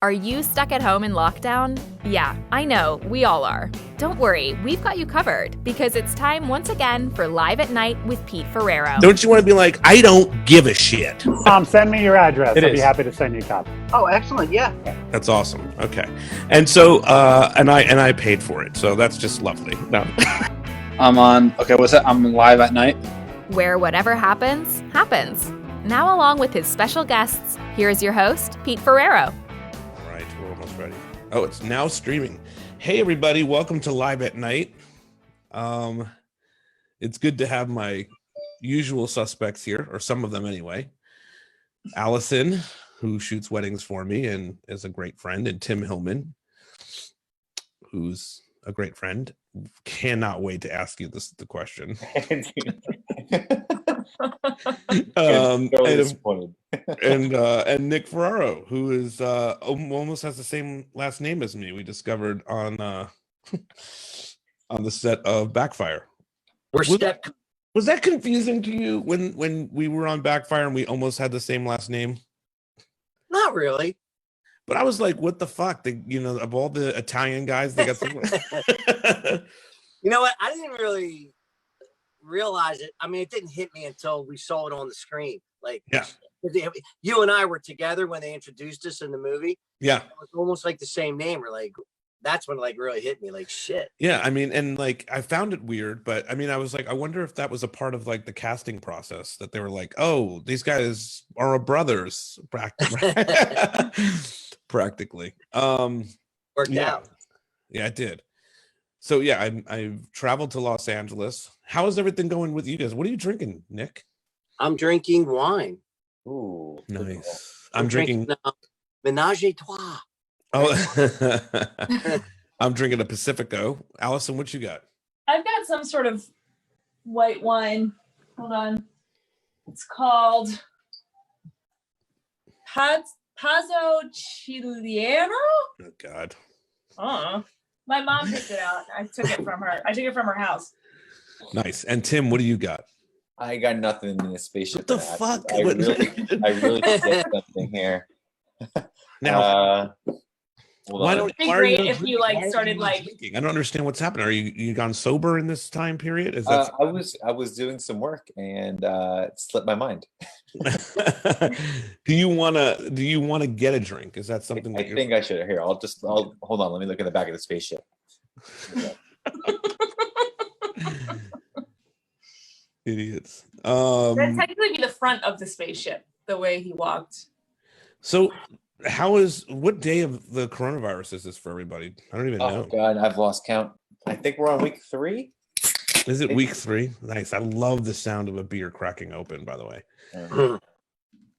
Are you stuck at home in lockdown? Yeah, I know, we all are. Don't worry, we've got you covered because it's time once again for Live at Night with Pete Ferraro. Don't you want to be like, I don't give a shit? Send me your address. I'll be happy to send you a copy. Oh, excellent. Yeah. That's awesome. Okay. And so, and I paid for it. So that's just lovely. No. I'm Live at Night. Where whatever happens, happens. Now along with his special guests, here's your host, Pete Ferraro. All right, we're almost ready. Oh, it's now streaming. Hey, everybody. Welcome to Live at Night. It's good to have my usual suspects here, or some of them anyway. Alison, who shoots weddings for me and is a great friend, and Tim Hillman, who's a great friend. Cannot wait to ask you the question. And Nick Ferraro, who is almost has the same last name as me. We discovered on the set of Backfire. Was that confusing to you when we were on Backfire and we almost had the same last name? Not really. But I was like, what the fuck? Of all the Italian guys, they got some. You know what? I didn't really realize it. I mean, it didn't hit me until we saw it on the screen. Like, yeah, you and I were together when they introduced us in the movie. Yeah, it was almost like the same name. We're like, that's when it really hit me. Like, shit. Yeah, I mean, and like I found it weird, but I mean, I was like, I wonder if that was a part of like the casting process, that they were like, oh, these guys are brothers, practically. Worked out. Yeah, it did. So yeah, I've traveled to Los Angeles. How is everything going with you guys? What are you drinking, Nick? I'm drinking wine. Ooh, nice. I'm drinking Menage a Trois. Oh, I'm drinking a Pacifico. Allison, what you got? I've got some sort of white wine. Hold on. It's called Pazzo Chiliero. Oh, God. My mom picked it out. I took it from her. I took it from her house. Nice. And Tim, what do you got? I got nothing in the spaceship. What the fuck? I really get something here. Now, why don't? It'd be great if you started drinking? I don't understand what's happening. Are you gone sober in this time period? Is that I was doing some work and it slipped my mind. Do you wanna get a drink? Is that something? I think I should. Here, I'll hold on. Let me look in the back of the spaceship. Idiots. That'd technically be the front of the spaceship, the way he walked. So what day of the coronavirus is this for everybody? I don't even know. Oh God, I've lost count. I think we're on week 3. Is it week 3? Nice. I love the sound of a beer cracking open, by the way.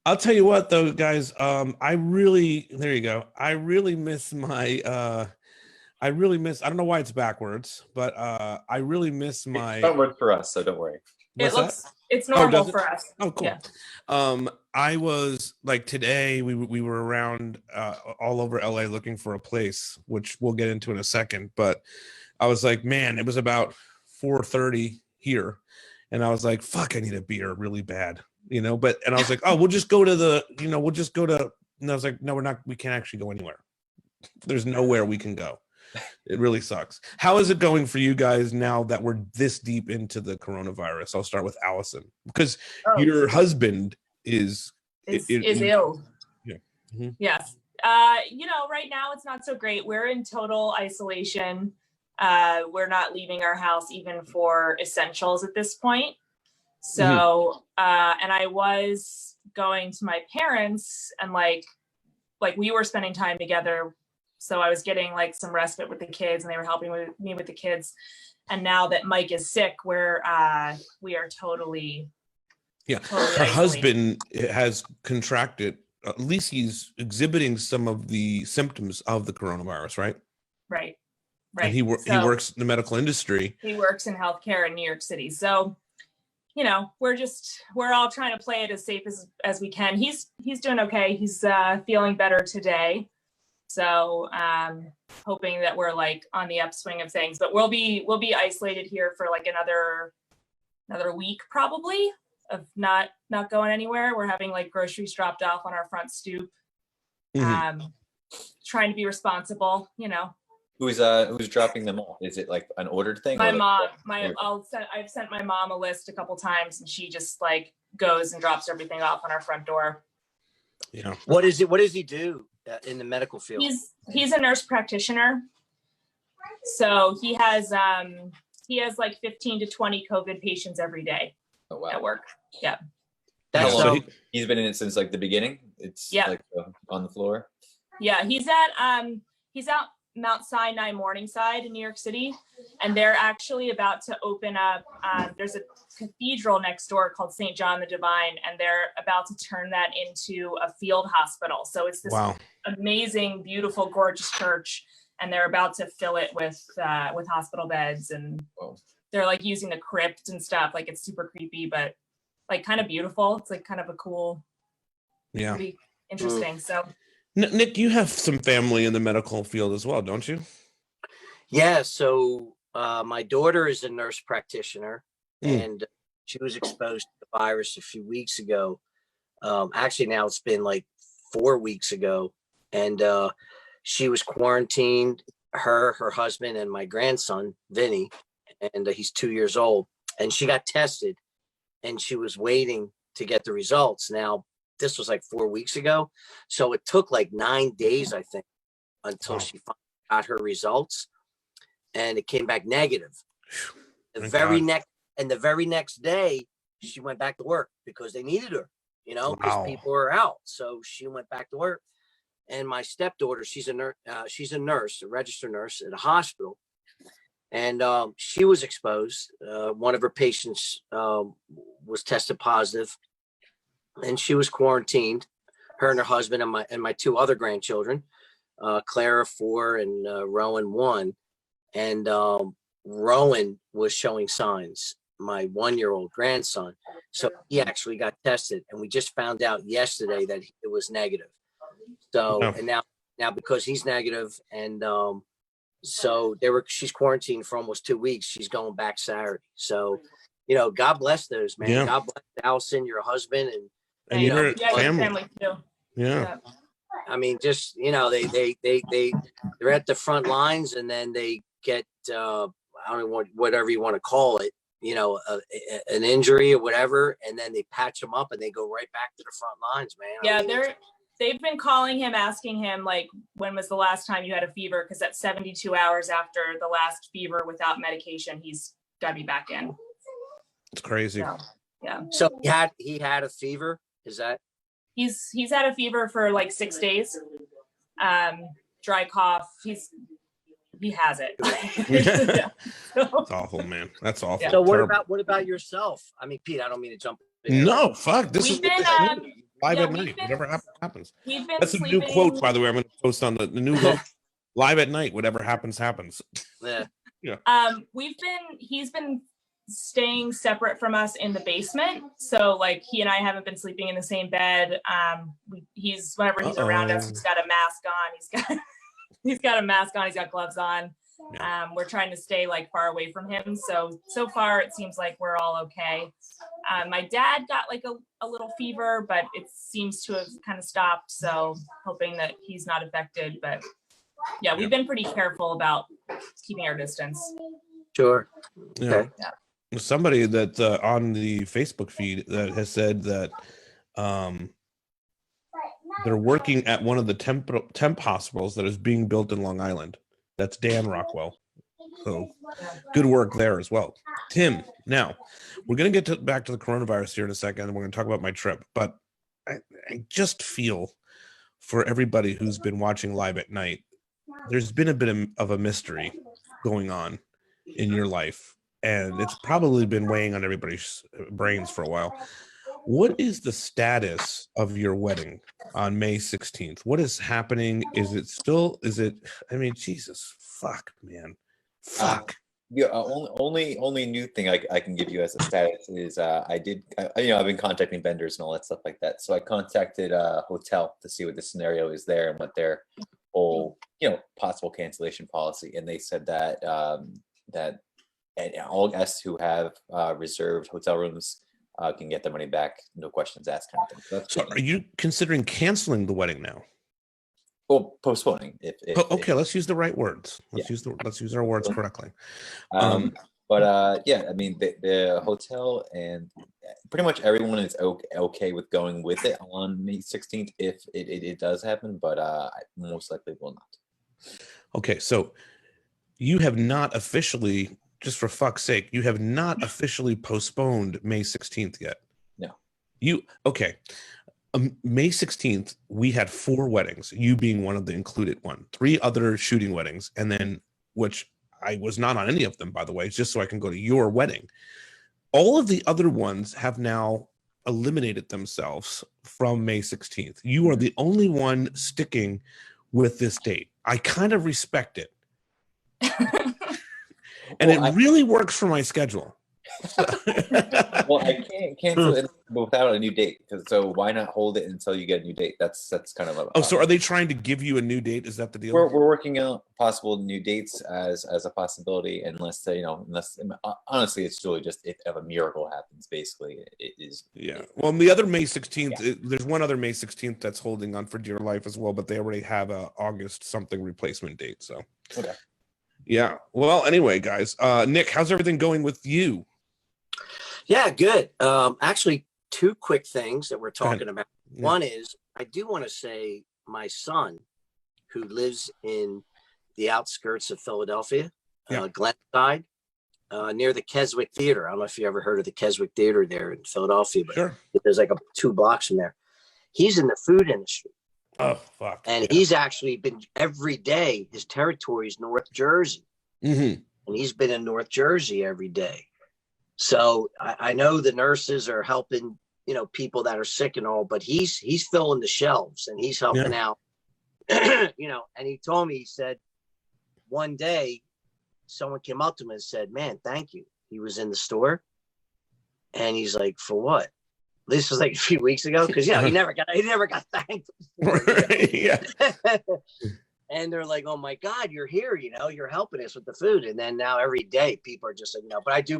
I'll tell you what though, guys, there you go. I really miss I don't know why it's backwards, but I really miss my. It's forward for us, so don't worry. It's normal for us. Oh, cool. Yeah. I was like today we were around all over LA looking for a place, which we'll get into in a second, but I was like, man, it was about 4:30 here, and I was like, fuck, I need a beer really bad, and I was like, oh, we'll just go to and I was like, no, we can't actually go anywhere. There's nowhere we can go. It really sucks. How is it going for you guys now that we're this deep into the coronavirus? I'll start with Allison, because your husband is ill. Yeah. Mm-hmm. Yes. Right now it's not so great. We're in total isolation. We're not leaving our house even for essentials at this point. So, and I was going to my parents and like we were spending time together. So I was getting like some respite with the kids and they were helping me with the kids. And now that Mike is sick, we are totally. Yeah. Her husband has contracted, at least he's exhibiting some of the symptoms of the coronavirus, right? Right. And he works in the medical industry. He works in healthcare in New York City. So, we're all trying to play it as safe as we can. He's doing okay. He's feeling better today. So hoping that we're like on the upswing of things, but we'll be isolated here for like another week probably of not going anywhere. We're having like groceries dropped off on our front stoop. trying to be responsible, Who's dropping them off? Is it like an ordered thing? My mom. I've sent my mom a list a couple times, and she just like goes and drops everything off on our front door. Yeah. What does he do in the medical field? He's a nurse practitioner. So he has like 15 to 20 COVID patients every day at work. Yeah. So he's been in it since like the beginning. It's like on the floor. Yeah, he's out Mount Sinai Morningside in New York City, and they're actually about to open up. There's a cathedral next door called St. John the Divine, and they're about to turn that into a field hospital. So it's this amazing, beautiful, gorgeous church, and they're about to fill it with hospital beds, and they're like using the crypt and stuff. Like it's super creepy, but like kind of beautiful. It's like kind of a cool, pretty interesting. So. Nick, you have some family in the medical field as well, don't you? Yeah. So my daughter is a nurse practitioner, and she was exposed to the virus a few weeks ago. Actually, now it's been like 4 weeks ago, and she was quarantined. Her husband, and my grandson Vinny, and he's 2 years old. And she got tested, and she was waiting to get the results. Now, this was like 4 weeks ago. So it took like 9 days, I think, until she finally got her results, and it came back negative. The very next day, she went back to work because they needed her, because people were out. So she went back to work. And my stepdaughter, she's a nurse, a registered nurse at a hospital. And she was exposed. One of her patients was tested positive, and she was quarantined, her and her husband and my two other grandchildren, Clara 4 and Rowan 1. And Rowan was showing signs, my 1-year-old grandson. So he actually got tested, and we just found out yesterday that it was negative. So, and now because he's negative, and she's quarantined for almost 2 weeks. She's going back Saturday. So, God bless those, man. God bless Alison, your husband, and your family too. Yeah. I mean, just they're at the front lines, and then they get I don't know whatever you want to call it, an injury or whatever, and then they patch them up and they go right back to the front lines, man. They've been calling him, asking him like, when was the last time you had a fever? Because at 72 hours after the last fever without medication, he's got to be back in. It's crazy. So, yeah. So he had a fever. Is that? He's had a fever for like 6 days. Dry cough. He has it. Yeah. It's awful, man. That's awful. Yeah. So what about yourself? I mean, Pete, I don't mean to jump in. No, fuck. We've been live at night. Whatever happens. That's a new quote, by the way. I'm going to post on the new live at night. Whatever happens. Yeah. He's been staying separate from us in the basement. So like he and I haven't been sleeping in the same bed. Whenever he's around us, he's got a mask on. He's got a mask on. He's got gloves on. Yeah. We're trying to stay like far away from him. So far it seems like we're all okay. My dad got like a little fever, but it seems to have kind of stopped. So hoping that he's not affected, but yeah, we've been pretty careful about keeping our distance. Sure. Yeah. Okay. Yeah. Somebody that on the Facebook feed that has said that they're working at one of the temp hospitals that is being built in Long Island. That's Dan Rockwell. So good work there as well. Tim, now we're going to get back to the coronavirus here in a second, and we're going to talk about my trip. But I just feel for everybody who's been watching Live at Night, there's been a bit of a mystery going on in your life. And it's probably been weighing on everybody's brains for a while. What is the status of your wedding on May 16th? What is happening? Jesus, fuck, man. Fuck. Only new thing I can give you as a status is I've been contacting vendors and all that stuff like that. So I contacted a hotel to see what the scenario is there and what their whole, possible cancellation policy. And they said that and all guests who have reserved hotel rooms can get their money back, no questions asked, kind of thing. So are you considering canceling the wedding now? Well, postponing. Okay, let's use the right words. Let's use our words correctly. Yeah, I mean the hotel and pretty much everyone is okay with going with it on May 16th if it does happen, but most likely will not. Okay, so you have not officially, just for fuck's sake, you have not officially postponed May 16th yet. No. Okay. May 16th, we had 4 weddings, you being one of the included one, 3 other shooting weddings, and then, which I was not on any of them, by the way, just so I can go to your wedding. All of the other ones have now eliminated themselves from May 16th. You are the only one sticking with this date. I kind of respect it. And it really works for my schedule. Well, I can't cancel it without a new date. So why not hold it until you get a new date? That's kind of a. So are they trying to give you a new date? Is that the deal? We're working out possible new dates as a possibility, unless honestly, it's really just if a miracle happens. Basically, it is. Yeah. Well, the other May 16th, there's one other May 16th that's holding on for dear life as well, but they already have a August something replacement date. So. Okay. Yeah. Well, anyway, guys, Nick, how's everything going with you? Yeah, good. Actually, 2 quick things that we're talking about. Yeah. One is, I do want to say my son, who lives in the outskirts of Philadelphia, Glenside, near the Keswick Theater. I don't know if you ever heard of the Keswick Theater there in Philadelphia, but there's like 2 blocks from there. He's in the food industry. Oh, fuck. And he's actually been every day, his territory is North Jersey. Mm-hmm. And he's been in North Jersey every day. So I know the nurses are helping, people that are sick and all, but he's filling the shelves and he's helping out, and he told me, he said, one day someone came up to him and said, man, thank you. He was in the store and he's like, for what? This was like a few weeks ago. Cause he never got thanked. Yeah. And they're like, oh my God, you're here, you're helping us with the food. And then now every day people are just like,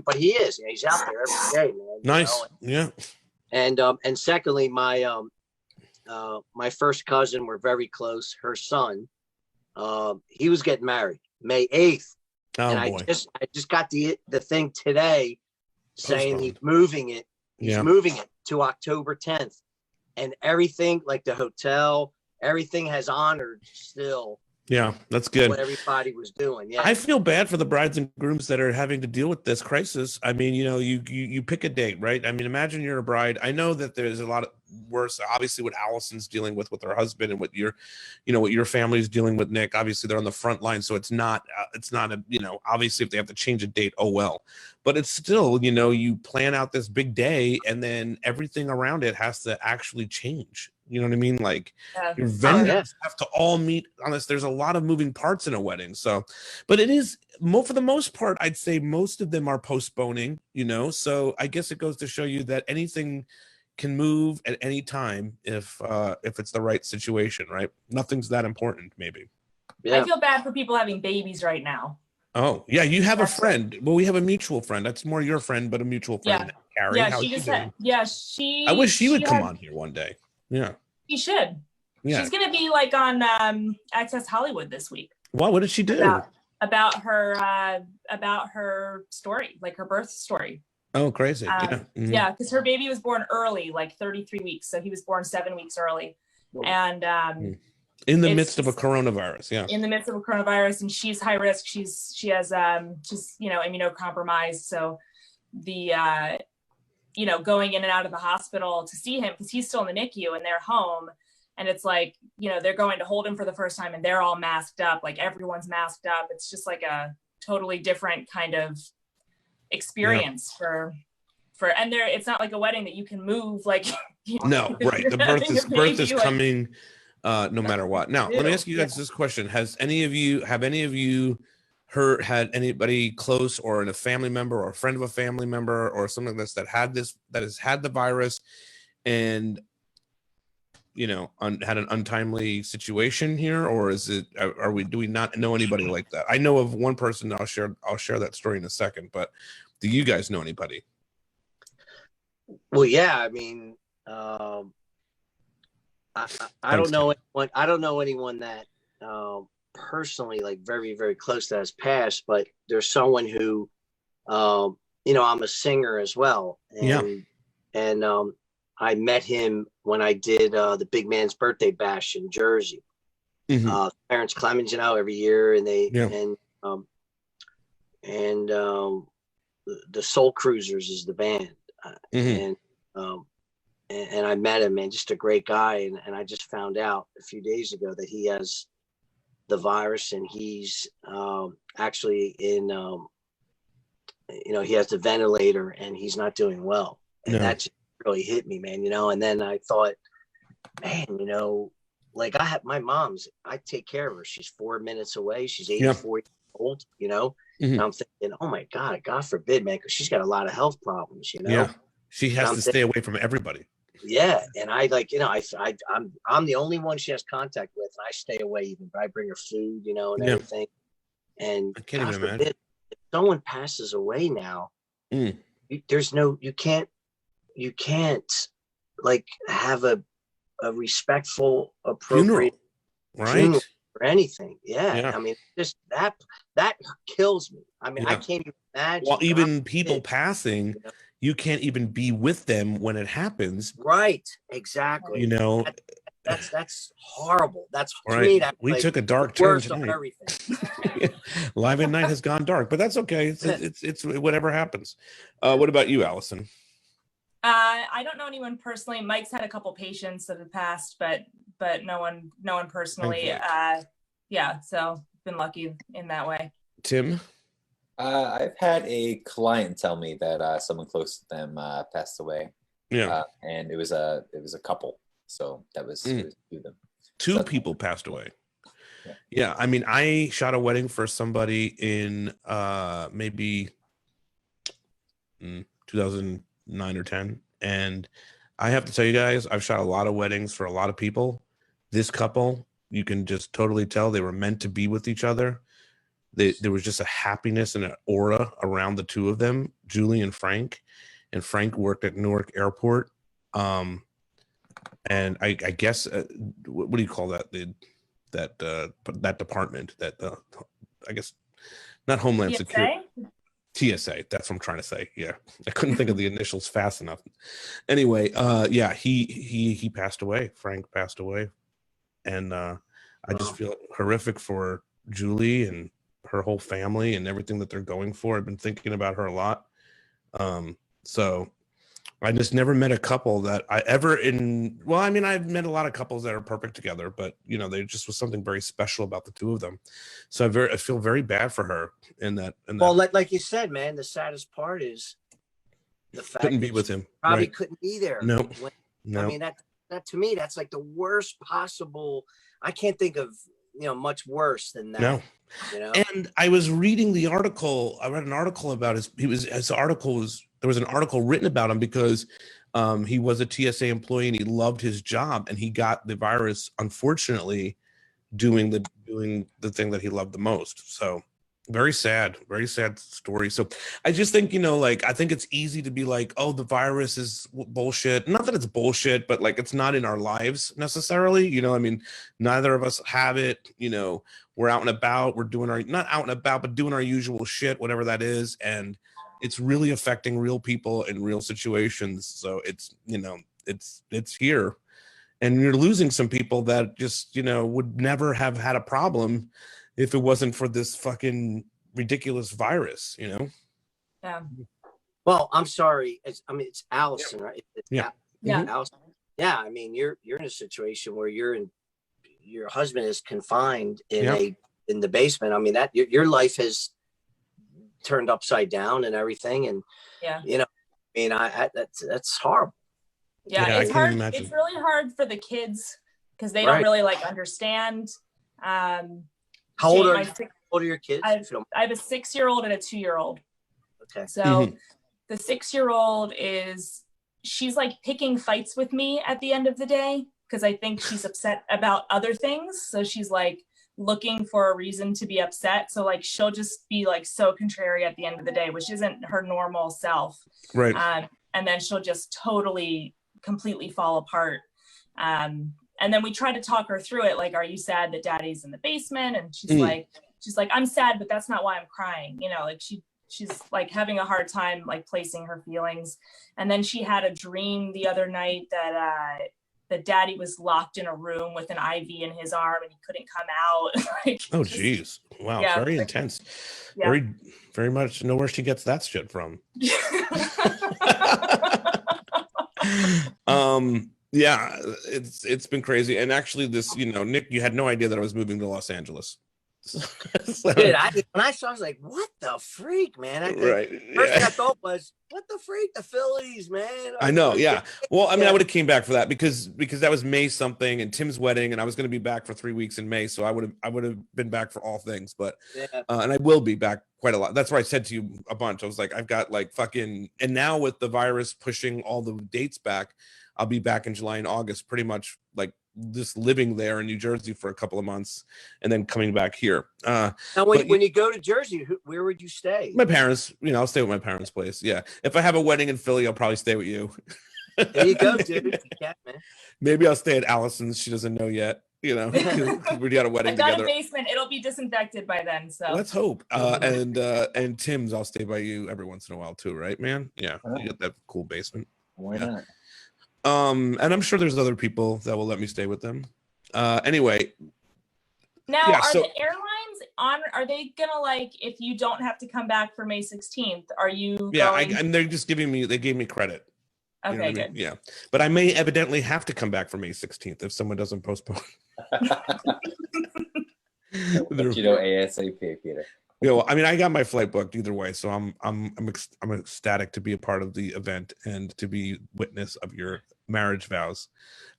but he is, he's out there every day, man. Nice. Yeah. And secondly, my first cousin, we're very close, her son, he was getting married May 8th. Oh, and boy. I just got the thing today saying he's moving it. He's moving it to October 10th. And everything, like the hotel, everything has honored still. Yeah, that's good. What everybody was doing. Yeah. I feel bad for the brides and grooms that are having to deal with this crisis. I mean, you pick a date, right? I mean, imagine you're a bride. I know that there's a lot of worse, obviously, what Allison's dealing with her husband and what your family's dealing with, Nick. Obviously, they're on the front line, so it's not obviously if they have to change a date, oh well. But it's still, you plan out this big day and then everything around it has to actually change. You know what I mean? Like your vendors have to all meet on this. There's a lot of moving parts in a wedding. So, but it is for the most part, I'd say most of them are postponing, so I guess it goes to show you that anything can move at any time if it's the right situation, right? Nothing's that important, maybe. Yeah. I feel bad for people having babies right now. Oh, yeah. You have a friend. Well, we have a mutual friend. That's more your friend, but a mutual friend. Carrie. Yeah, How's she just had, I wish she would come on here one day. Yeah. She should. Yeah. She's going to be like on Access Hollywood this week. Wow, what did she do? About her story, like her birth story. Oh, crazy. Yeah, because her baby was born early, like 33 weeks. So he was born 7 weeks early. And in the midst of a coronavirus, in the midst of a coronavirus, and she's high risk. She's immunocompromised. So the going in and out of the hospital to see him, because he's still in the NICU and they're home, and it's like, they're going to hold him for the first time and they're all masked up, like everyone's masked up. It's just like a totally different kind of experience for and there, it's not like a wedding that you can move, like no, right. The birth is coming no matter what. Now, let me ask you guys this question. Have any of you had anybody close or in a family member or a friend of a family member or something like this that has had the virus and had an untimely situation here, or is it do we not know anybody like that? I know of one person. I'll share that story in a second, but do you guys know anybody? Well, yeah, I mean, I don't know anyone. I don't know anyone that personally, like very, very close that has passed. But there's someone who, I'm a singer as well, and I met him when I did the Big Man's Birthday Bash in Jersey. Clarence Clemens, every year, and the Soul Cruisers is the band, and I met him, man, just a great guy. And I just found out a few days ago that he has the virus, and he's actually in, he has the ventilator, and he's not doing well. And that just really hit me, man, and then I thought, man, like my mom's, I take care of her. She's 4 minutes away. She's 84 years old, and I'm thinking, oh my God, God forbid, man, because she's got a lot of health problems, Yeah. She has to stay away from everybody. Yeah. And I I'm the only one she has contact with, and I stay away even, but I bring her food, and everything. And I can't even imagine. If someone passes away now, you can't like have a respectful, appropriate funeral or anything. Yeah. I mean, just that kills me. I mean, I can't even imagine. Well, even people passing, you can't even be with them when it happens. Right. Exactly. That's horrible. That's right. To me, that's we took a dark turn tonight. Everything. Live at Night has gone dark, but that's okay. It's whatever happens. What about you, Allison? I don't know anyone personally. Mike's had a couple patients that have passed, but no one personally. So been lucky in that way. Tim? I've had a client tell me that someone close to them passed away. Yeah. And it was a couple. So that was two of them. Two people passed away. Yeah. I mean, I shot a wedding for somebody in maybe 2009 or 10. And I have to tell you guys, I've shot a lot of weddings for a lot of people. This couple, you can just totally tell they were meant to be with each other. There was just a happiness and an aura around the two of them, Julie and Frank. And Frank worked at Newark Airport. And I guess, what do you call that? That department, I guess, not Homeland Security. TSA, that's what I'm trying to say. Yeah, I couldn't think of the initials fast enough. Anyway, he passed away. Frank passed away, and I just feel horrific for Julie and her whole family and everything that they're going for. I've been thinking about her a lot. So I just never met a couple that I've met a lot of couples that are perfect together, but there just was something very special about the two of them. So I feel very bad for her in that. Well, like you said, man, the saddest part is the fact couldn't be with him. Probably couldn't be there. No. I mean, that to me, that's like the worst possible. I can't think of much worse than that. No. And I was reading the article. I read an article about there was an article written about him because he was a TSA employee and he loved his job, and he got the virus, unfortunately, doing the thing that he loved the most. So very sad story. So I just think, I think it's easy to be like, oh, the virus is bullshit. Not that it's bullshit, but like, it's not in our lives necessarily. I mean, neither of us have it. We're out and about. We're doing not out and about, but doing our usual shit, whatever that is. And it's really affecting real people in real situations. So it's, it's here. And you're losing some people that just, would never have had a problem if it wasn't for this fucking ridiculous virus, Yeah. Well, I'm sorry. It's Allison, right? Yeah. Allison. Yeah. I mean, you're in a situation where your husband is confined in the basement. I mean, that your life has turned upside down and everything. And, that's horrible. Yeah, it's hard. It's really hard for the kids because they don't really understand. How old are your kids? I have a 6-year-old and a 2-year-old. Okay. So the 6-year-old she's like picking fights with me at the end of the day because I think she's upset about other things. So she's like looking for a reason to be upset. So like she'll just be like so contrary at the end of the day, which isn't her normal self. Right. And then she'll just completely fall apart. And then we tried to talk her through it. Like, are you sad that daddy's in the basement? And she's like, I'm sad, but that's not why I'm crying. You know, like she's like having a hard time like placing her feelings. And then she had a dream the other night that daddy was locked in a room with an IV in his arm and he couldn't come out. Like, oh geez, wow, yeah, very intense. Yeah. Very much know where she gets that shit from. Yeah, it's been crazy. And actually this, you know, Nick, you had no idea that I was moving to Los Angeles. So, Dude, when I saw, I was like, "What the freak, man!" Right. First thing I thought was, "What the freak, the Phillies, man!" I know, yeah. Well, I mean, I would have came back for that because that was May something and Tim's wedding, and I was going to be back for 3 weeks in May, so I would have been back for all things. But and I will be back quite a lot. That's why I said to you a bunch. I was like, I've got like fucking, and now with the virus pushing all the dates back, I'll be back in July and August, pretty much like just living there in New Jersey for a couple of months and then coming back here. Now, when you go to Jersey, where would you stay? My parents, you know, I'll stay with my parents' place. Yeah. If I have a wedding in Philly, I'll probably stay with you. There you go, dude. Yeah, man. Maybe I'll stay at Allison's. She doesn't know yet. You know, we got a wedding I've got together. a basement. It'll be disinfected by then. So let's hope. And Tim's, I'll stay by you every once in a while too, right, man? Yeah. You got that cool basement. Why not? And I'm sure there's other people that will let me stay with them. Anyway. Now, the airlines are they gonna, like, if you don't have to come back for May 16th, are you and they're just they gave me credit. Okay, you know good. I mean? Yeah. But I may evidently have to come back for May 16th if someone doesn't postpone. Let you know ASAP, Peter. Yeah, well, I mean, I got my flight booked either way, so I'm ecstatic to be a part of the event and to be witness of your marriage vows.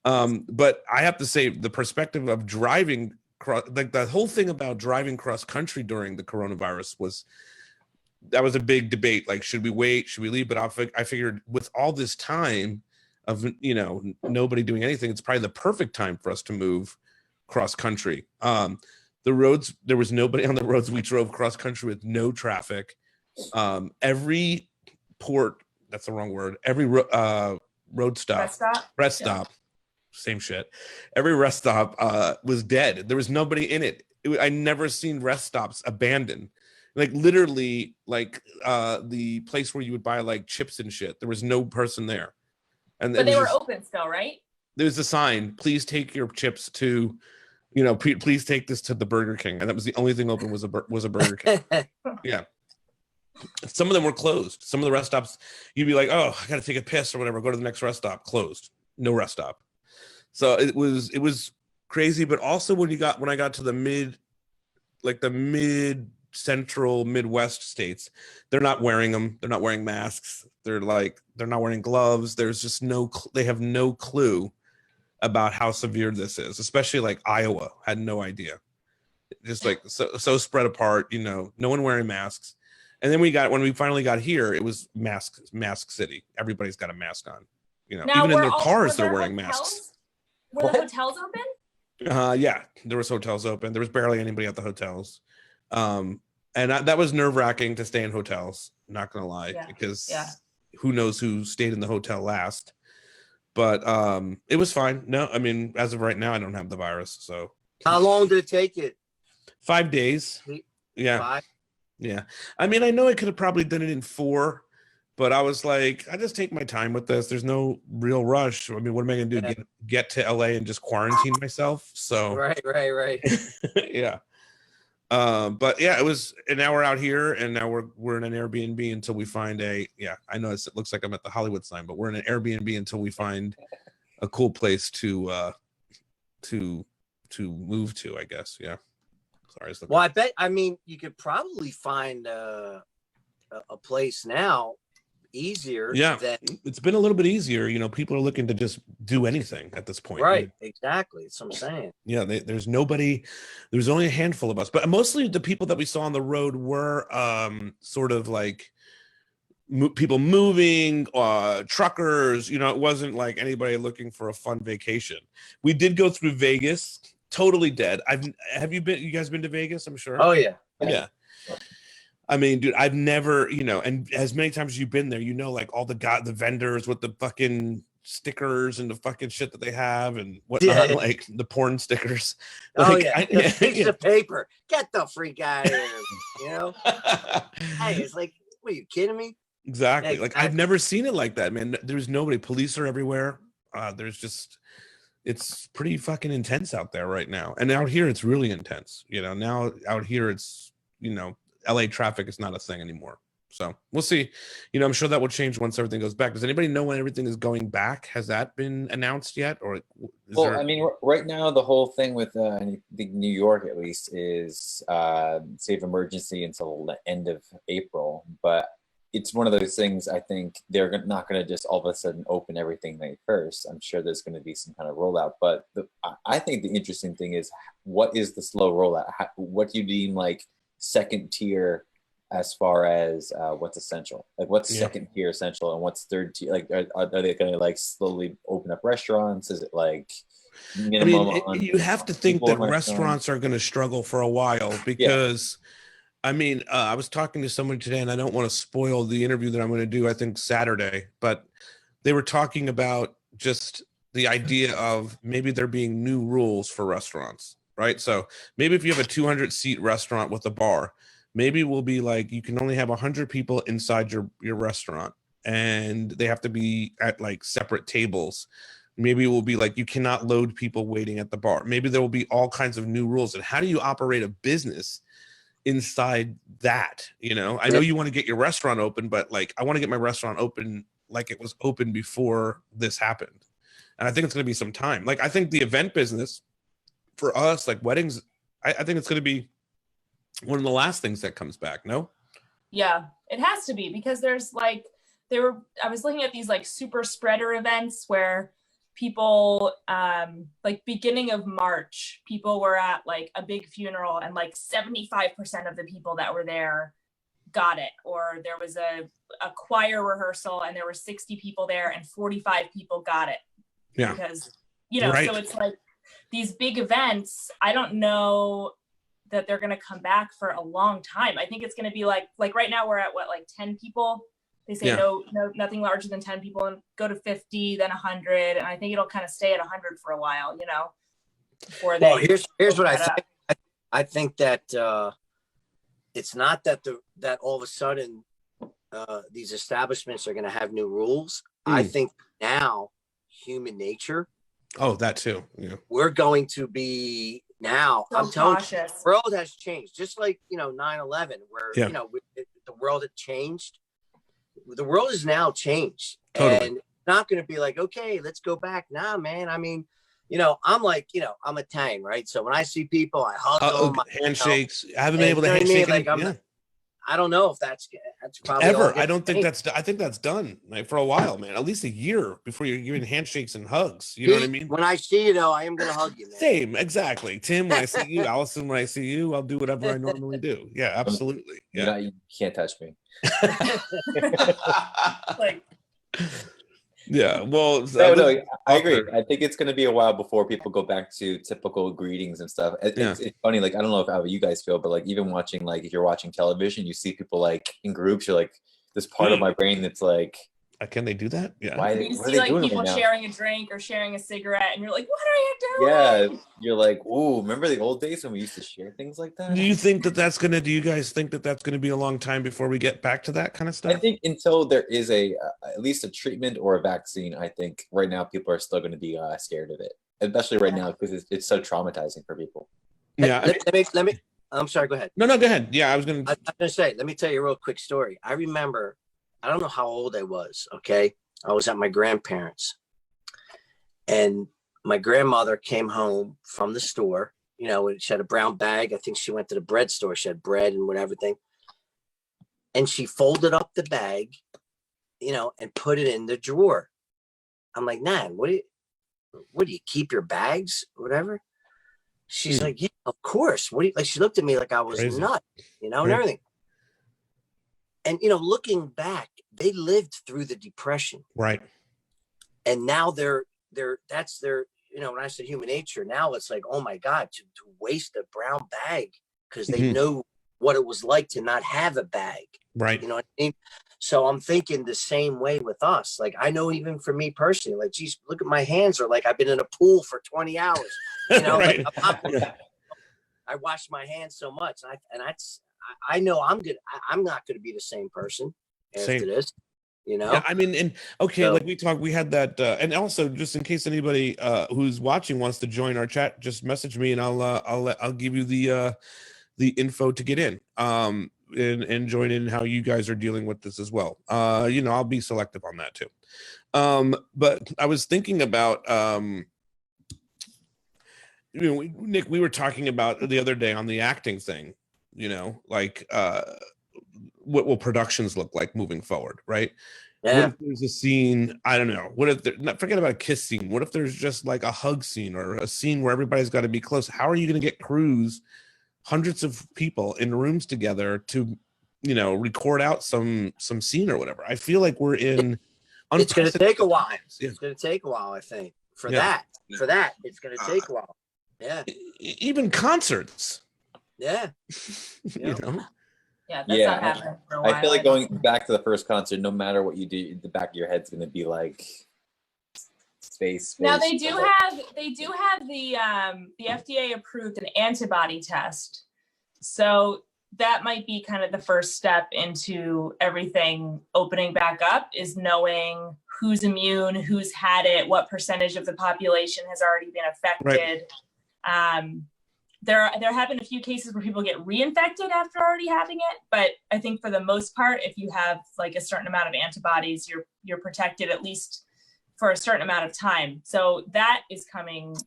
But I have to say, the perspective of driving, like the whole thing about driving cross country during the coronavirus was a big debate. Like, should we wait? Should we leave? But I figured with all this time of, you know, nobody doing anything, it's probably the perfect time for us to move cross country. The roads, there was nobody on the roads. We drove cross country with no traffic. Every port, that's the wrong word. Every road stop, rest stop, same shit. Every rest stop was dead. There was nobody in it. I never seen rest stops abandoned. Like literally, like the place where you would buy like chips and shit. There was no person there. And but they were open still, right? There was a sign: "Please take your chips to, you know, please take this to the Burger King." And that was the only thing open was a Burger King. Yeah. Some of them were closed. Some of the rest stops, you'd be like, "Oh, I got to take a piss or whatever. Go to the next rest stop." Closed. No rest stop. So it was crazy. But also when I got to the mid central Midwest states, they're not wearing them. They're not wearing masks. They're not wearing gloves. There's just they have no clue about how severe this is, especially like Iowa had no idea. Just like so spread apart, you know, no one wearing masks. And then when we finally got here, it was mask city. Everybody's got a mask on, you know, now, even in their cars, they're wearing masks. Were the hotels open? Yeah, there was hotels open. There was barely anybody at the hotels. And that was nerve-wracking to stay in hotels, not gonna lie, because who knows who stayed in the hotel last. But it was fine. No, I mean, as of right now, I don't have the virus. So how long did it take it? 5 days. Yeah. 5? Yeah. I mean, I know I could have probably done it in 4, but I was like, I just take my time with this. There's no real rush. I mean, what am I going to do? Get to LA and just quarantine myself? So right. Yeah. But yeah, it was an hour out here, and now we're in an Airbnb until we find I know it looks like I'm at the Hollywood sign, but we're in an Airbnb until we find a cool place to move to, I guess. Yeah. Sorry. Well, I mean, you could probably find a place now easier. Yeah. It's been a little bit easier. You know, people are looking to just do anything at this point. Right. Exactly. That's what I'm saying. Yeah. There's nobody. There's only a handful of us, but mostly the people that we saw on the road were sort of like people moving, truckers. You know, it wasn't like anybody looking for a fun vacation. We did go through Vegas. Totally dead. You guys been to Vegas? I'm sure. Oh yeah. Yeah. I mean, dude, I've never, you know, and as many times as you've been there, you know, like all the vendors with the fucking stickers and the fucking shit that they have and whatnot, like the porn stickers. Like, the piece of paper. Get the freak out of here. You know? Hey, it's like, what, are you kidding me? Exactly. Yeah, like I've never seen it like that, man. There's nobody. Police are everywhere. It's pretty fucking intense out there right now. And out here, it's really intense. You know, now out here, it's, you know, LA traffic is not a thing anymore. So we'll see. You know, I'm sure that will change once everything goes back. Does anybody know when everything is going back? Has that been announced yet? Or I mean, right now the whole thing with New York, at least, is state of emergency until the end of April. But it's one of those things. I think they're not going to just all of a sudden open everything May 1st. I'm sure there's going to be some kind of rollout. But I think the interesting thing is, what is the slow rollout? What do you deem like second tier? As far as what's essential, like what's second tier essential and what's third tier, like are they going to like slowly open up restaurants? Is it like minimum? I mean, you have to think that restaurants are going to struggle for a while because I mean, I was talking to someone today and I don't want to spoil the interview that I'm going to do, I think Saturday, but they were talking about just the idea of maybe there being new rules for restaurants, right? So maybe if you have a 200 seat restaurant with a bar, maybe we'll be like, you can only have 100 people inside your restaurant and they have to be at like separate tables. Maybe it will be like, you cannot load people waiting at the bar. Maybe there will be all kinds of new rules. And how do you operate a business inside that? You know, I know you want to get your restaurant open, but like, I want to get my restaurant open like it was open before this happened. And I think it's going to be some time. Like, I think the event business for us, like weddings, I think it's going to be one of the last things that comes back. No? Yeah, it has to be, because there's like, I was looking at these like super spreader events where people, like beginning of March, people were at like a big funeral and like 75% of the people that were there got it. Or there was a choir rehearsal and there were 60 people there and 45 people got it. Yeah. Because, you know, so it's like these big events, I don't know that they're going to come back for a long time. I think it's going to be like right now we're at what, like 10 people. They say no, nothing larger than 10 people, and go to 50, then 100. And I think it'll kind of stay at 100 for a while, you know, before well, here's what I think. I think that it's not that that all of a sudden these establishments are going to have new rules. I think now human nature. Oh, that too. Yeah. We're going to be now. So I'm telling you, cautious. the world has changed. Just like, you know, 9/11, where you know the world had changed. The world is now changed, and not going to be like, okay, let's go back. Nah, man. I mean, you know, I'm like, you know, I'm Italian, right? So when I see people, I hug them, handshakes. I haven't been able to handshake. Like, I don't know if that's probably ever. I don't think that's. I think that's done like for a while, man. At least a year before you're giving handshakes and hugs. You know what I mean? When I see you, though, I am gonna hug you, man. Same, exactly. Tim, when I see you, Allison, when I see you, I'll do whatever I normally do. Yeah, absolutely. Yeah, you can't touch me. Like, yeah, well, no, I agree. I think it's going to be a while before people go back to typical greetings and stuff. It's funny, like, I don't know how you guys feel, but like, even watching, like, if you're watching television, you see people like in groups, you're like, this part of my brain that's like, can they do that? Yeah. Why, you see like people sharing a drink or sharing a cigarette, and you're like, what are you doing? Yeah, you're like, ooh, remember the old days when we used to share things like that? Do you guys think that that's going to be a long time before we get back to that kind of stuff? I think until there is at least a treatment or a vaccine, I think right now people are still going to be scared of it, especially right now because it's so traumatizing for people. Yeah. Let me. I'm sorry. Go ahead. No, go ahead. Yeah, I was going to say. Let me tell you a real quick story. I remember. I don't know how old I was. Okay, I was at my grandparents', and my grandmother came home from the store. You know, she had a brown bag. I think she went to the bread store. She had bread and everything. And she folded up the bag, you know, and put it in the drawer. I'm like, Nan, what do you keep your bags or whatever? She's like, yeah, of course. Like, she looked at me like I was nuts, you know, and everything. And, you know, looking back, they lived through the Depression. Right. And now that's their, you know, when I said human nature, now it's like, oh my God, to waste a brown bag because they know what it was like to not have a bag. Right. You know what I mean? So I'm thinking the same way with us. Like, I know even for me personally, like, geez, look at my hands are like I've been in a pool for 20 hours. You know, Right. I wash my hands so much. I know I'm good. I'm not going to be the same person after this. You know? Yeah, I mean, and okay, So, like we had that, and also just in case anybody who's watching wants to join our chat, just message me and I'll give you the info to get in, and join in how you guys are dealing with this as well. You know, I'll be selective on that too. But I was thinking about, you know, Nick, we were talking about the other day on the acting thing, you know, like what will productions look like moving forward, right? yeah. What if there's a scene, I don't know, what if forget about a kiss scene, what if there's just like a hug scene or a scene where everybody's got to be close? How are you going to get crews, hundreds of people in rooms together to, you know, record out some scene or whatever? I feel like we're in It's going to take a while. Yeah. It's going to take a while, I think, for Yeah. that it's going to take a while. Yeah. Even concerts. Yeah. You know? Yeah, that's not happening for a while. I feel like going back to the first concert, no matter what you do, the back of your head's going to be like space. Now they do have the FDA approved an antibody test, so that might be kind of the first step into everything opening back up, is knowing who's immune, who's had it, what percentage of the population has already been affected. Right. There have been a few cases where people get reinfected after already having it, but I think for the most part, if you have like a certain amount of antibodies, you're protected at least for a certain amount of time. So that is coming.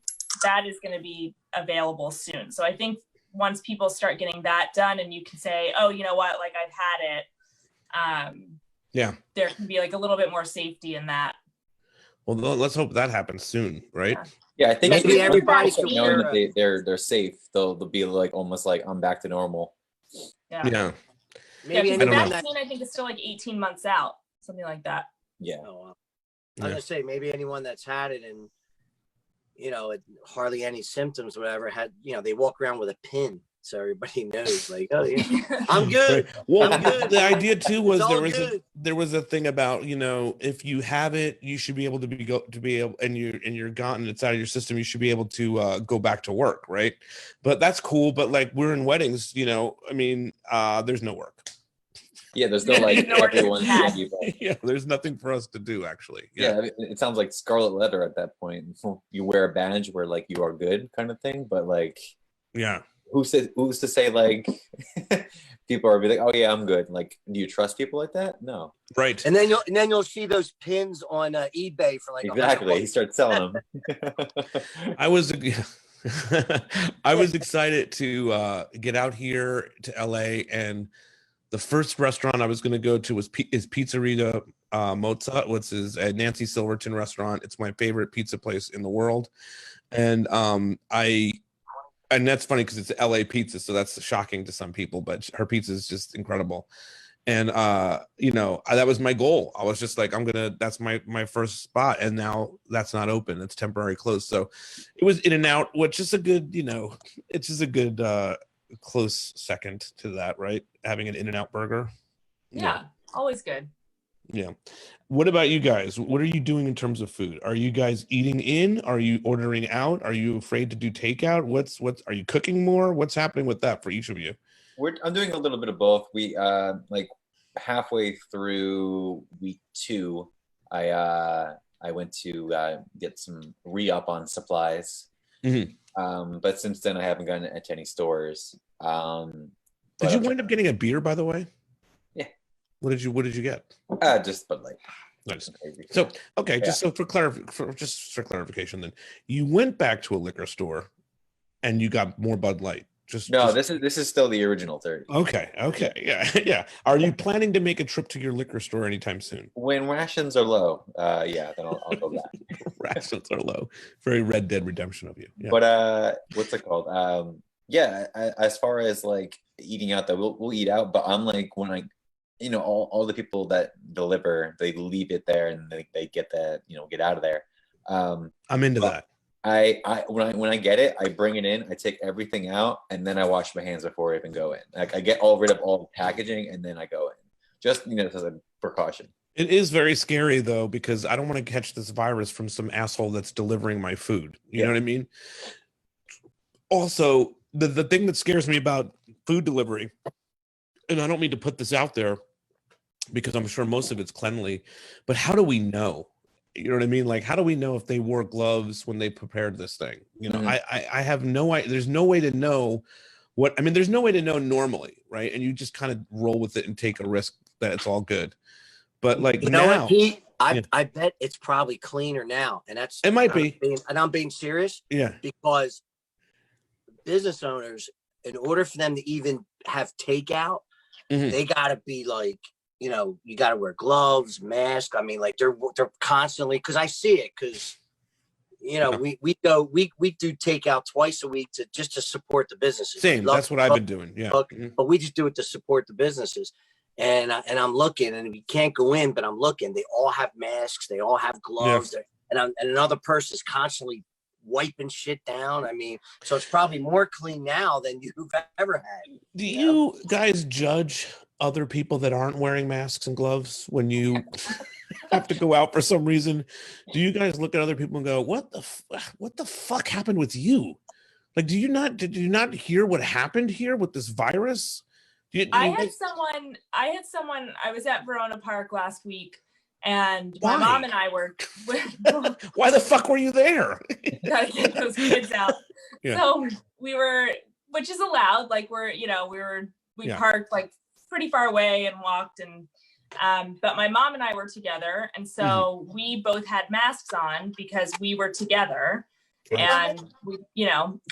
That is going to be available soon. So I think once people start getting that done, and you can say, oh, you know what, like I've had it. There can be like a little bit more safety in that. Well, let's hope that happens soon, right? Yeah, I think maybe everybody can knowing that they're safe, they'll be like almost like I'm back to normal. Yeah. Maybe the vaccine, I think, is still like 18 months out, something like that. Yeah. I was gonna say, maybe anyone that's had it and, you know, hardly any symptoms, whatever, they walk around with a pin, so everybody knows, like, oh yeah, I'm good. Right. Well, I'm good. The idea too was It's there was a thing about, you know, if you have it, you should be able to be able, and you're gone and it's out of your system, you should be able to go back to work, right? But that's cool. But like, we're in weddings, you know, I mean, there's no work. Yeah, there's no like everyone. Yeah, there's nothing for us to do, actually. Yeah, I mean, it sounds like scarlet letter at that point. You wear a badge where like you are good, kind of thing. But like, yeah, who's to say like people are be like, oh yeah, I'm good. Like, do you trust people like that? No. Right. And then you'll see those pins on eBay for like exactly. He starts selling them. I was excited to get out here to LA, and the first restaurant I was going to go to is Pizzeria Mozza, which is a Nancy Silverton restaurant. It's my favorite pizza place in the world. And and that's funny because it's LA pizza, so that's shocking to some people, but her pizza is just incredible. And you know, that was my goal. I was just like, that's my first spot, and now that's not open. It's temporary closed. So it was In-N-Out, which is a good, you know, it's just a good close second to that, right? Having an In-N-Out burger. Yeah, always good. Yeah. What about you guys? What are you doing in terms of food? Are you guys eating in? Are you ordering out? Are you afraid to do takeout? What's are you cooking more? What's happening with that for each of you? I'm doing a little bit of both. We like halfway through week 2, I went to get some re-up on supplies. Mm-hmm. But since then I haven't gone into any stores. Did you wind up getting a beer, by the way? Yeah. What did you get? Just Bud Light. Nice. So okay, yeah. Just so for clarification, then you went back to a liquor store and you got more Bud Light. This is still the original 30. Okay. Yeah. Are you planning to make a trip to your liquor store anytime soon? When rations are low, then I'll go back. Rations are low. Very Red Dead Redemption of you. Yeah. But what's it called? As far as like eating out, though, we'll eat out. But I'm like, when I, you know, all the people that deliver, they leave it there and they get that, you know, get out of there. I'm into that. When I get it, I bring it in, I take everything out, and then I wash my hands before I even go in. Like I get rid of all the packaging, and then I go in, just as a precaution. It is very scary though, because I don't want to catch this virus from some asshole that's delivering my food. You know what I mean? Also, the thing that scares me about food delivery, and I don't mean to put this out there because I'm sure most of it's cleanly, but how do we know? You know what I mean? Like, how do we know if they wore gloves when they prepared this thing? You know, I have no idea. There's no way to know there's no way to know normally, right? And you just kind of roll with it and take a risk that it's all good. But like you know now, what, Pete? I bet it's probably cleaner now. And it might be. I'm being serious. Yeah. Because business owners, in order for them to even have takeout, they gotta be like, you got to wear gloves, mask. I mean, like they're constantly, because I see it, because we do takeout twice a week just to support the businesses. Same. That's what I've been doing. Yeah. But we just do it to support the businesses. And I'm looking, and we can't go in, but I'm looking. They all have masks. They all have gloves. Yeah. And another person is constantly wiping shit down. I mean, so it's probably more clean now than you've ever had. Do you guys judge other people that aren't wearing masks and gloves when you have to go out for some reason? Do you guys look at other people and go, what the fuck happened with you? Like, did you not hear what happened here with this virus? I had someone, I was at Verona Park last week, and my mom and I were why the fuck were you there? Gotta get those kids out. Yeah. So we were, which is allowed, like we parked like pretty far away and walked, and but my mom and I were together, and so we both had masks on because we were together. And we,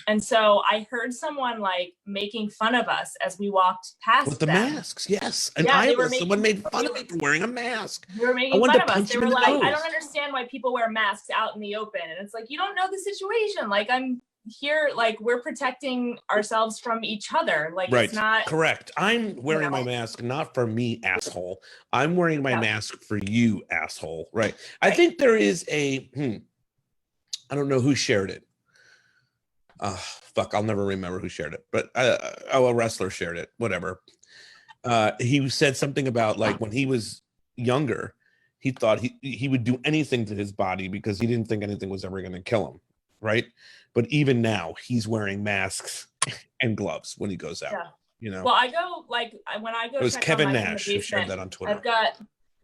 and so I heard someone like making fun of us as we walked past with the masks. Yes. And someone made fun of me for wearing a mask. They were making fun of us. They were like, I don't understand why people wear masks out in the open. And it's like, you don't know the situation. Like, I'm here, like, we're protecting ourselves from each other. Like, right. It's not correct. I'm wearing my mask not for me, asshole. I'm wearing my mask for you, asshole. Right. I think there is I don't know who shared it. I'll never remember who shared it, but a wrestler shared it, whatever. He said something about, like, when he was younger, he thought he would do anything to his body because he didn't think anything was ever going to kill him, right? But even now, he's wearing masks and gloves when he goes out. Yeah. Well, I go, like, when I go, it was Kevin Nash who shared that on Twitter.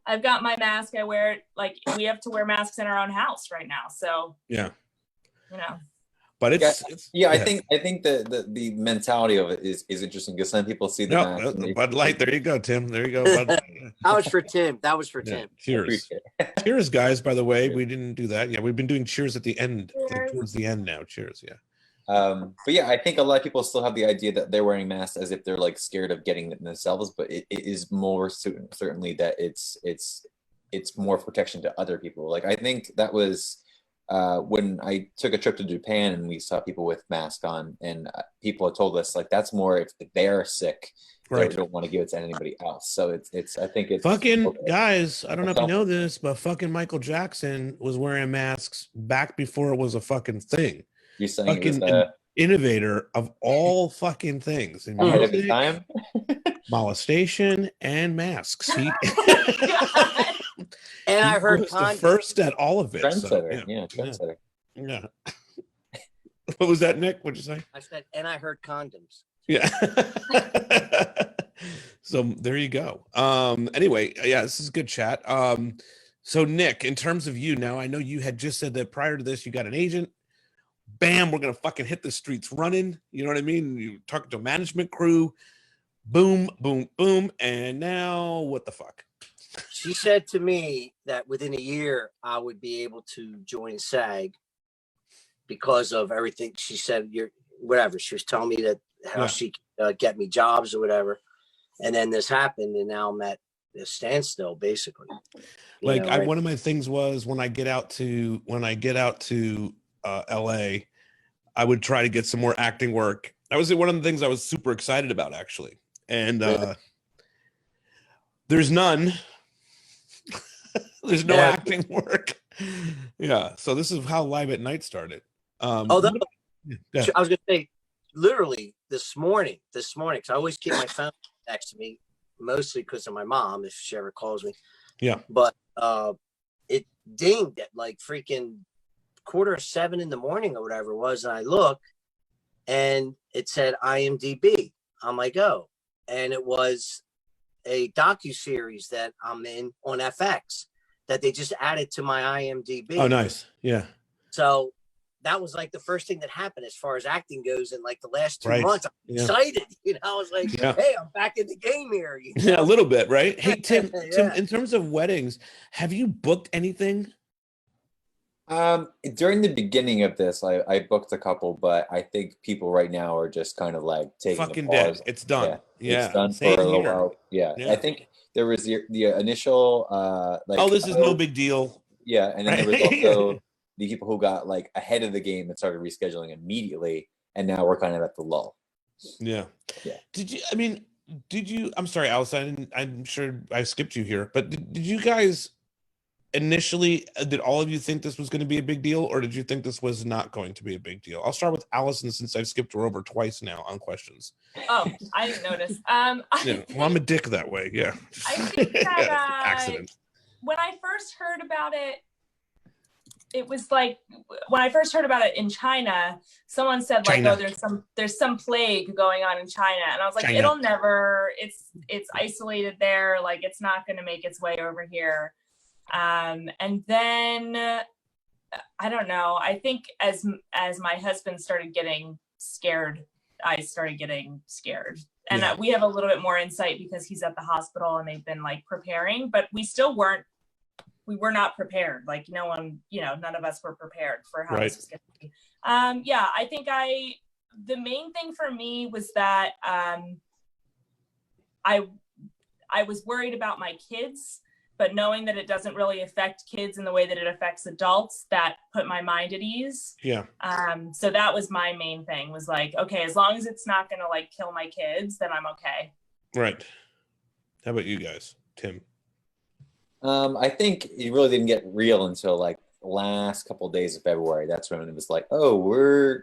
I've got my mask. I wear it, like, we have to wear masks in our own house right now. So yeah, but I think the mentality of it is interesting, because some people see the mask. Bud Light. There you go, Tim. There you go. Bud Light. That was for Tim. Tim. Cheers. Cheers, guys. By the way, we didn't do that. Yeah, we've been doing cheers at the end, like towards the end now. Cheers. Yeah. But yeah, I think a lot of people still have the idea that they're wearing masks as if they're like scared of getting it themselves, but it is more certainly that it's more protection to other people. Like, I think that was when I took a trip to Japan and we saw people with masks on, and people had told us, like, that's more if they are sick, right? They don't want to give it to anybody else. So it's I think it's fucking guys. I don't know if you know this, but fucking Michael Jackson was wearing masks back before it was a fucking thing. You're saying fucking it was innovator of all fucking things in ahead of his time. Molestation and masks. And I heard was the first at all of it. Trendsetter. Yeah. What was that, Nick? What'd you say? I said, and I heard condoms. Yeah. So there you go. Anyway, yeah, this is good chat. So Nick, in terms of you now, I know you had just said that prior to this, you got an agent. Bam, we're gonna fucking hit the streets running. You know what I mean? You talking to a management crew. Boom, boom, boom. And now what the fuck? She said to me that within a year I would be able to join SAG because of everything. She said, whatever. She was telling me that how she could get me jobs or whatever. And then this happened, and now I'm at this standstill, basically. One of my things was when I get out to LA, I would try to get some more acting work. That was one of the things I was super excited about, actually. And there's none. There's no acting work. Yeah. So this is how Live at Night started. Although yeah. I was going to say, literally this morning, because I always keep my phone next to me, mostly because of my mom, if she ever calls me. Yeah. But it dinged at like freaking 6:45 in the morning or whatever it was. And I look and it said IMDb. I'm like, oh, and it was a docuseries that I'm in on FX that they just added to my IMDb. Oh, nice. Yeah. So that was like the first thing that happened as far as acting goes in like the last 2 Right. months. I'm Yeah. excited. I was like, hey, I'm back in the game here. Yeah, a little bit, right? Hey, Tim, Yeah. Tim, in terms of weddings, have you booked anything? During the beginning of this, I booked a couple, but I think people right now are just kind of like taking Fucking a pause. dead. It's done. Yeah. It's done Same for a little here. while. Yeah. Yeah. I think there was the initial like, oh, this is no big deal. Yeah, and then there was Right? also the people who got like ahead of the game and started rescheduling immediately, and now we're kind of at the lull. Yeah. Yeah. Did you, I'm sorry, Alison, I'm sure I skipped you here, but did you guys initially, did all of you think this was going to be a big deal, or did you think this was not going to be a big deal? I'll start with Alison, since I've skipped her over twice now on questions. Oh, I didn't notice. Yeah. Well, I'm a dick that way. Yeah. I think that accident. when I first heard about it, it was like when I first heard about it in China, someone said like, oh, there's some plague going on in China. And I was like, it'll never, it's isolated there. Like it's not going to make its way over here. And then I don't know. I think as my husband started getting scared, I started getting scared. And we have a little bit more insight because he's at the hospital and they've been like preparing, but we were not prepared. Like no one, none of us were prepared for how this was going to be. I think the main thing for me was that I was worried about my kids, but knowing that it doesn't really affect kids in the way that it affects adults, that put my mind at ease. Yeah. So that was my main thing, was like, okay, as long as it's not going to like kill my kids, then I'm okay. Right. How about you guys, Tim? I think it really didn't get real until like the last couple of days of February. That's when it was like, oh,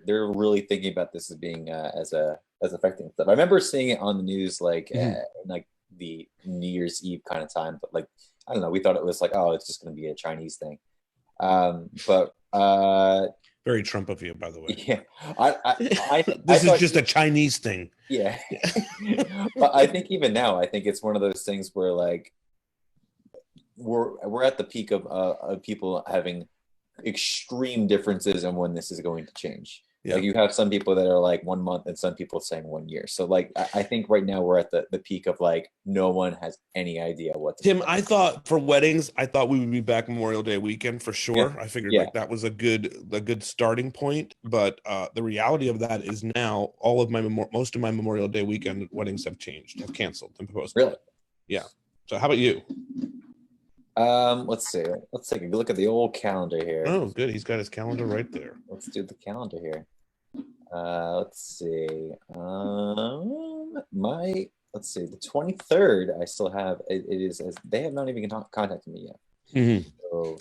they're really thinking about this as being as affecting stuff. I remember seeing it on the news like in like the New Year's Eve kind of time, but like I don't know, we thought it was like, oh, it's just going to be a Chinese thing. But very Trump of you, by the way. Yeah, I this is just a Chinese thing. Yeah, but I think even now, I think it's one of those things where like. We're at the peak of people having extreme differences on when this is going to change. Yeah. Like you have some people that are like 1 month and some people saying 1 year. So like I think right now we're at the peak of like no one has any idea what to Tim, do. I thought for weddings, we would be back Memorial Day weekend for sure. Yeah. I figured like that was a good starting point. But the reality of that is now most of my Memorial Day weekend weddings have canceled and postponed. Really? Yeah. So how about you? Let's see. Let's take a look at the old calendar here. Oh, good. He's got his calendar right there. Let's do the calendar here. Let's see. Let's see. The 23rd, I still have. It is as they have not even contacted me yet. Mm-hmm.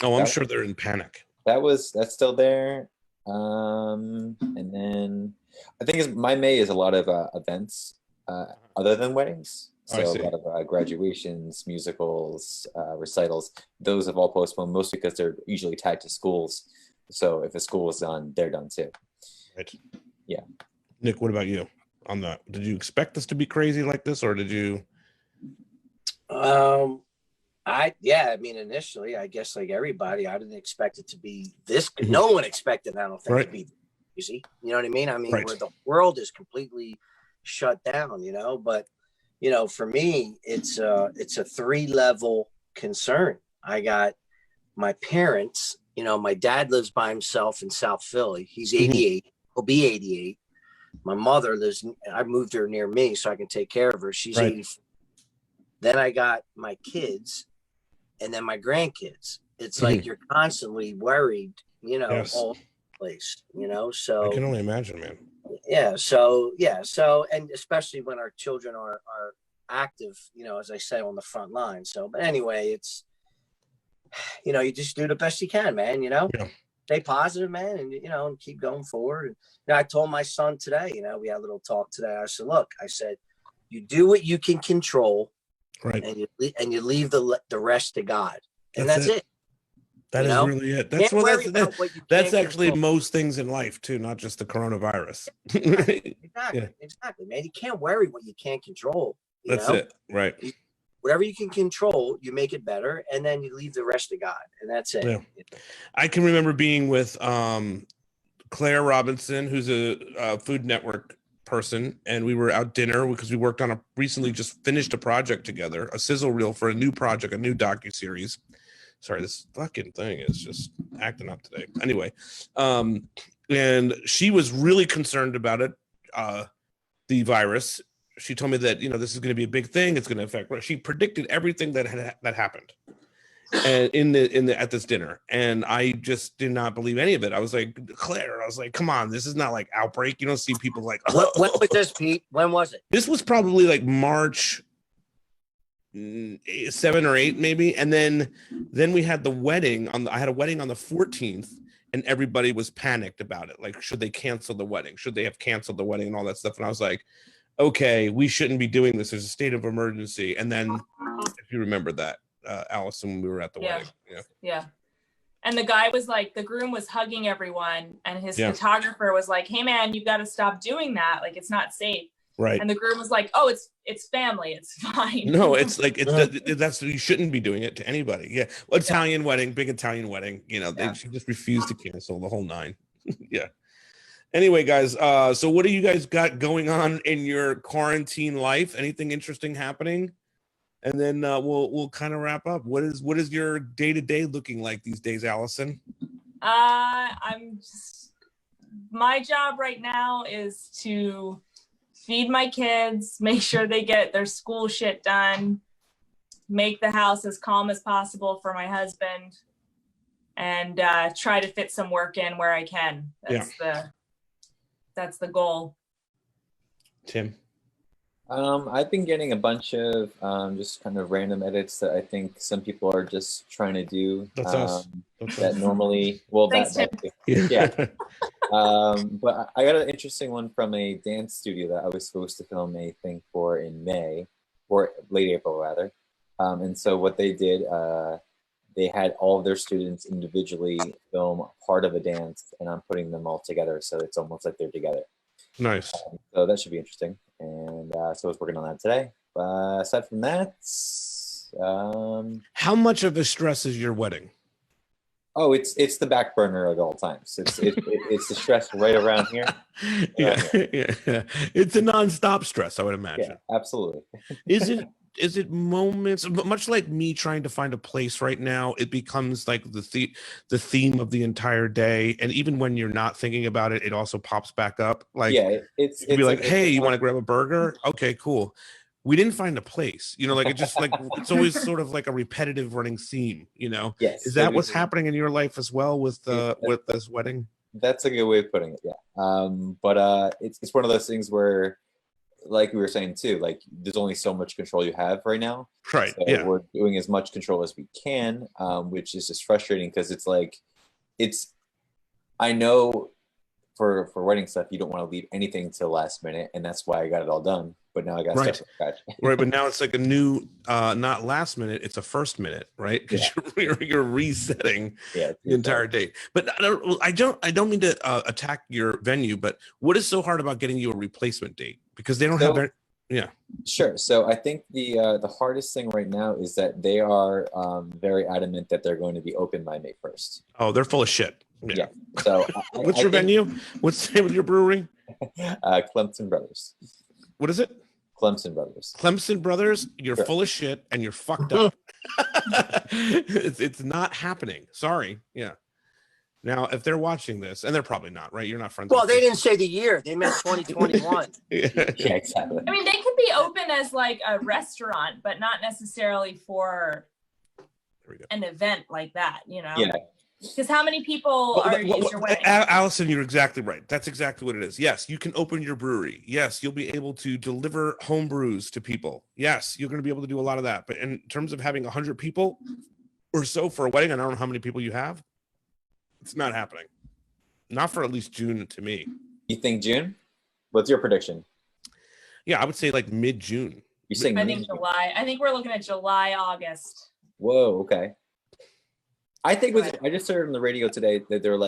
So I'm sure they're in panic. That's still there. And then I think my May is a lot of events other than weddings. So a lot of graduations, musicals, recitals, those have all postponed, mostly because they're usually tied to schools. So if a school is done, they're done too. Right. Yeah. Nick, what about you on that? Did you expect this to be crazy like this, or did you? I mean, initially, I guess like everybody, I didn't expect it to be this. No one expected, I don't think, to be crazy. You know what I mean? I mean, where the world is completely shut down, but for me, it's a 3-level concern. I got my parents, my dad lives by himself in South Philly. He's 88. He'll be 88. My mother I moved her near me so I can take care of her. She's 84. Then I got my kids and then my grandkids. It's like you're constantly worried, all over the place, so. I can only imagine, man. So, and especially when our children are active, as I say, on the front line. So, but anyway, it's, you just do the best you can, man, Yeah. stay positive, man, and and keep going forward. And I told my son today, we had a little talk today. I said, look, you do what you can control, right, and you leave the rest to God, and that's it. That is really it. That's actually most things in life too, not just the coronavirus. Exactly, man. You can't worry what you can't control. That's it, right? Whatever you can control, you make it better, and then you leave the rest to God, and that's it. Yeah. I can remember being with Claire Robinson, who's a Food Network person, and we were out dinner because we worked on recently just finished a project together, a sizzle reel for a new project, a new docuseries. Sorry, this fucking thing is just acting up today. Anyway, and she was really concerned about it, the virus. She told me that this is going to be a big thing. It's going to affect. She predicted everything that happened, and at this dinner, and I just did not believe any of it. I was like, Claire, come on, this is not like outbreak. You don't see people like. When was this, Pete? When was it? This was probably like March 7 or 8 maybe, and then we had the wedding I had a wedding on the 14th, and everybody was panicked about it, like should they cancel the wedding, should they have canceled the wedding and all that stuff, and I was like, okay, we shouldn't be doing this, there's a state of emergency. And then if you remember that, Alison, when we were at the wedding. Yeah. And the guy was like, the groom was hugging everyone, and his photographer was like, hey man, you got to stop doing that, like it's not safe. Right. And the groom was like, oh, it's family, it's fine. No, it's like that's you shouldn't be doing it to anybody. Yeah. Well, Italian wedding, big Italian wedding, she just refused to cancel the whole 9. Yeah. Anyway, guys, so what do you guys got going on in your quarantine life? Anything interesting happening? And then we'll kind of wrap up. What is your day-to-day looking like these days, Alison? My job right now is to feed my kids, make sure they get their school shit done, make the house as calm as possible for my husband, and try to fit some work in where I can. That's the goal. Tim? I've been getting a bunch of just kind of random edits that I think some people are just trying to do. That's us. That normally, well, Thanks, that yeah. But I got an interesting one from a dance studio that I was supposed to film a thing for in May, or late April rather. And so what they did, they had all of their students individually film part of a dance, and I'm putting them all together, so it's almost like they're together. Nice. So that should be interesting. And so I was working on that today. Aside from that, how much of a stress is your wedding? Oh, it's the back burner at all times. It's the stress right around here. Yeah. It's a nonstop stress, I would imagine. Yeah, absolutely. Is it moments, much like me trying to find a place right now, it becomes like the theme of the entire day, and even when you're not thinking about it, it also pops back up. Like, it's be like, hey, you want to grab a burger? Okay, cool. We didn't find a place, like it just like it's always sort of like a repetitive running theme, Yes. Is that what's happening in your life as well with this wedding? That's a good way of putting it. Yeah. But it's one of those things where, like we were saying too, like there's only so much control you have right now. Right. So yeah. We're doing as much control as we can, which is just frustrating because it's like, I know for wedding stuff, you don't want to leave anything till last minute, and that's why I got it all done. But now I got stuff from scratch. Right, but now it's like a new, not last minute, it's a first minute, right? Because you're resetting the entire date. But I don't mean to attack your venue, but what is so hard about getting you a replacement date? Because they don't have their, Sure. So I think the hardest thing right now is that they are very adamant that they're going to be open by May 1st. Oh, they're full of shit. Yeah. So what's your venue? What's the name of your brewery? Clemson Brothers. What is it? Clemson Brothers. Clemson Brothers, you're full of shit and you're fucked up. It's not happening. Sorry. Yeah. Now, if they're watching this, and they're probably not, right? You're not friends. Well, they didn't say the year. They meant 2021. Yeah, exactly. I mean, they could be open as like a restaurant, but not necessarily for an event like that, Yeah. Because how many people are at your wedding? Alison, you're exactly right. That's exactly what it is. Yes, you can open your brewery. Yes, you'll be able to deliver home brews to people. Yes, you're going to be able to do a lot of that. But in terms of having 100 people or so for a wedding, I don't know how many people you have. It's not happening. Not for at least June to me. You think June? What's your prediction? Yeah, I would say like mid-June. You're saying I think July. I think we're looking at July, August. Whoa, okay. I think I just heard on the radio today that they're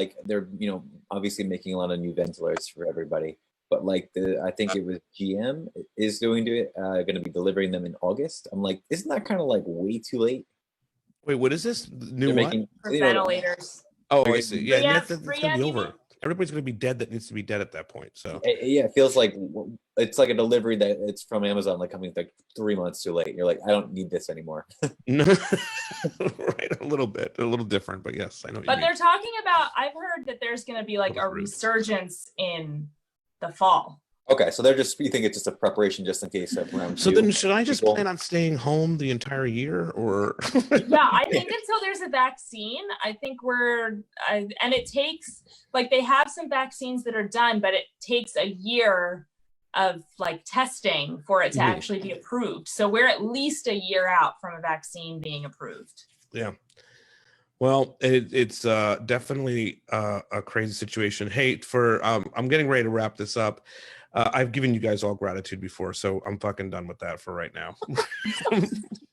obviously making a lot of new ventilators for everybody, but like I think it was GM is going to be delivering them in August. I'm like, isn't that kind of like way too late? Wait, what is this? New They're what? making Ventilators. Oh, I see. Yeah, Rhiannon, that's gonna be over. Everybody's gonna be dead that needs to be dead at that point. So yeah, it feels like it's like a delivery that it's from Amazon, like coming like 3 months too late. You're like, I don't need this anymore. right, a little different, but yes, I know. But they're talking about. I've heard that there's going to be like a resurgence in the fall. Okay, so you think it's just a preparation just in case of round two. So then should I just plan on staying home the entire year, or? Yeah, I think until there's a vaccine, I think and it takes, like, they have some vaccines that are done, but it takes a year of like testing for it to actually be approved. So we're at least a year out from a vaccine being approved. Yeah. Well, it's definitely a crazy situation. Hey, I'm getting ready to wrap this up. I've given you guys all gratitude before, so I'm fucking done with that for right now.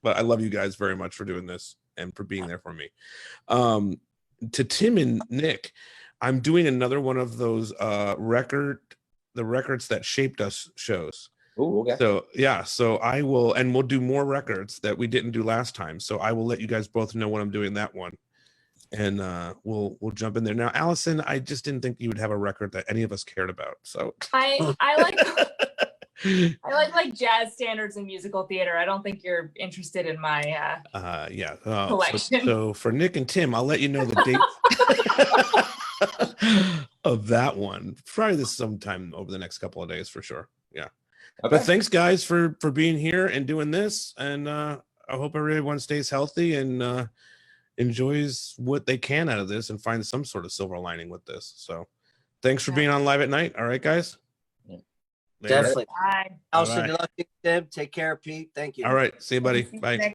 But I love you guys very much for doing this and for being there for me. To Tim and Nick, I'm doing another one of those the records that shaped us shows. Oh, okay. So yeah, so I will, and we'll do more records that we didn't do last time. So I will let you guys both know when I'm doing that one. And we'll jump in there. Now, Alison, I just didn't think you would have a record that any of us cared about. So I like jazz standards and musical theater. I don't think you're interested in my collection. So for Nick and Tim, I'll let you know the date of that one. Probably this sometime over the next couple of days for sure. Yeah. Okay. But thanks guys for being here and doing this. And I hope everyone stays healthy and enjoys what they can out of this and finds some sort of silver lining with this. So thanks for being on Live at Night. All right, guys. Definitely. Bye. Alison, good luck, Tim. Take care, Pete. Thank you. All right. See you, buddy. Bye.